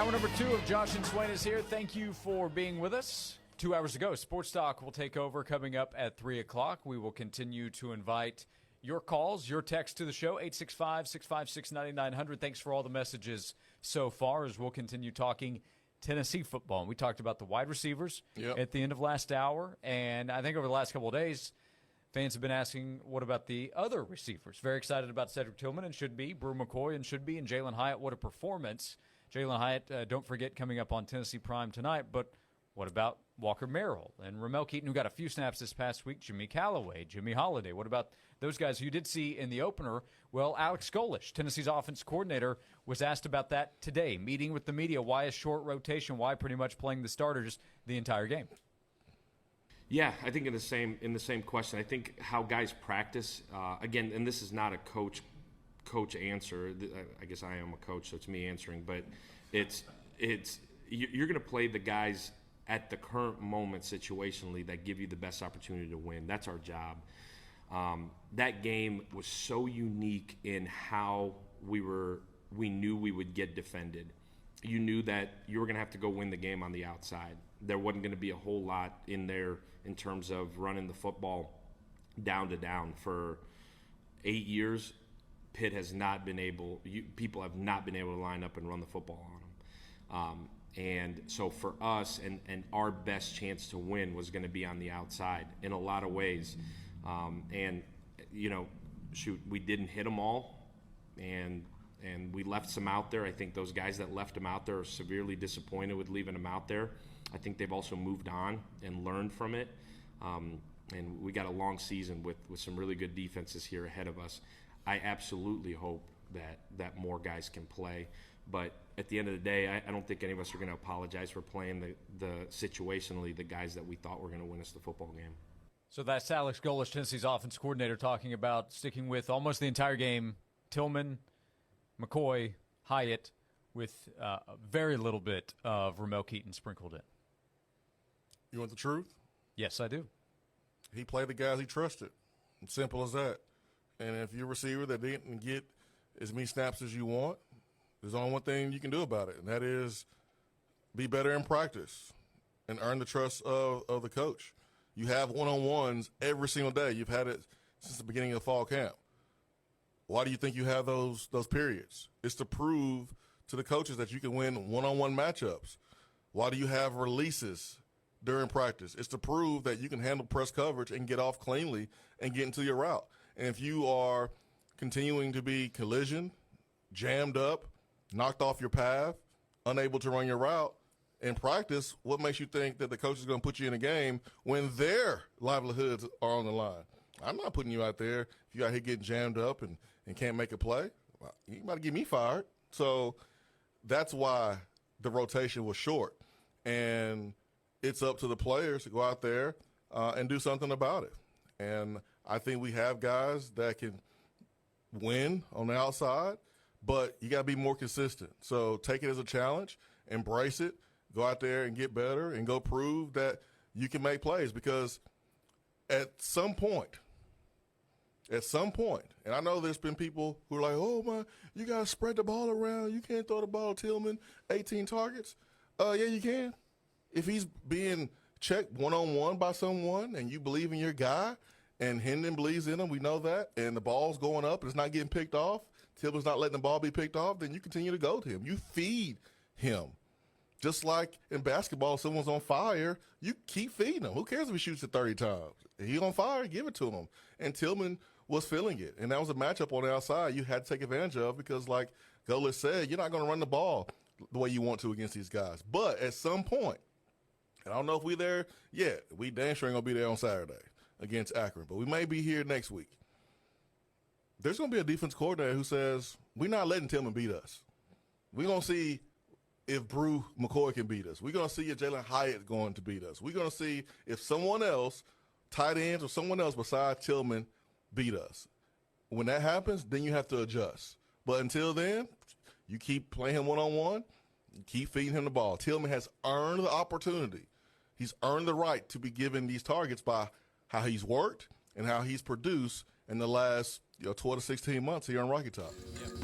Hour number 2 of Josh and Swain is here. Thank you for being with us. 2 hours ago, Sports Talk will take over coming up at 3 o'clock. We will continue to invite your calls, your text to the show, 865-656-9900. Thanks for all the messages so far as we'll continue talking Tennessee football. And we talked about the wide receivers at the end of last hour. And I think over the last couple of days, fans have been asking, what about the other receivers? Very excited about Cedric Tillman and should be, Brew McCoy and should be, and Jalen Hyatt. What a performance. Jalen Hyatt, don't forget, coming up on Tennessee Prime tonight. But what about Walker Merrill and Ramel Keaton, who got a few snaps this past week, Jimmy Callaway, Jimmy Holiday? What about those guys who you did see in the opener? Well, Alex Golesh, Tennessee's offense coordinator, was asked about that today, meeting with the media. Why a short rotation? Why pretty much playing the starters the entire game? Yeah, I think in the same question. I think how guys practice, again, and this is not a coach answer. I guess I am a coach, so it's me answering. But it's you're going to play the guys at the current moment situationally that give you the best opportunity to win. That's our job. That game was so unique in how we knew we would get defended. You knew that you were going to have to go win the game on the outside. There wasn't going to be a whole lot in there in terms of running the football down to down. For 8 years, Pitt has not been able – people have not been able to line up and run the football on them. And so for us, and our best chance to win was going to be on the outside in a lot of ways. And, you know, we didn't hit them all, and we left some out there. I think those guys that left them out there are severely disappointed with leaving them out there. I think they've also moved on and learned from it. And we got a long season with some really good defenses here ahead of us. I absolutely hope that more guys can play. But at the end of the day, I don't think any of us are going to apologize for playing the situationally the guys that we thought were going to win us the football game. So that's Alex Golesh, Tennessee's offense coordinator, talking about sticking with almost the entire game, Tillman, McCoy, Hyatt, with very little bit of Ramel Keaton sprinkled in. You want the truth? Yes, I do. He played the guys he trusted. Simple as that. And if you're a receiver that didn't get as many snaps as you want, there's only one thing you can do about it, and that is be better in practice and earn the trust of the coach. You have one-on-ones every single day. You've had it since the beginning of fall camp. Why do you think you have those periods? It's to prove to the coaches that you can win one-on-one matchups. Why do you have releases during practice? It's to prove that you can handle press coverage and get off cleanly and get into your route. And if you are continuing to be collision, jammed up, knocked off your path, unable to run your route in practice, what makes you think that the coach is going to put you in a game when their livelihoods are on the line? I'm not putting you out there if you're out here getting jammed up and can't make a play. You about to get me fired. So that's why the rotation was short. And it's up to the players to go out there and do something about it. And I think we have guys that can win on the outside, but you got to be more consistent. So take it as a challenge, embrace it, go out there and get better and go prove that you can make plays, because at some point, and I know there's been people who are like, oh, my, you got to spread the ball around. You can't throw the ball to Tillman, 18 targets. Yeah, you can. If he's being checked one-on-one by someone and you believe in your guy and Hendon believes in him, we know that, and the ball's going up and it's not getting picked off, Tillman's not letting the ball be picked off, then you continue to go to him. You feed him. Just like in basketball, if someone's on fire, you keep feeding him. Who cares if he shoots it 30 times? If he's on fire, give it to him. And Tillman was feeling it. And that was a matchup on the outside you had to take advantage of, because like Golesh said, you're not going to run the ball the way you want to against these guys. But at some point, and I don't know if we're there yet, we damn sure ain't going to be there on Saturday against Akron, but we may be here next week. There's going to be a defense coordinator who says, we're not letting Tillman beat us. We're going to see if Brew McCoy can beat us. We're going to see if Jalen Hyatt going to beat us. We're going to see if someone else, tight ends or someone else besides Tillman, beat us. When that happens, then you have to adjust. But until then, you keep playing him one-on-one, you keep feeding him the ball. Tillman has earned the opportunity. He's earned the right to be given these targets by how he's worked and how he's produced in the last 12 to 16 months here on Rocky Top. Yeah.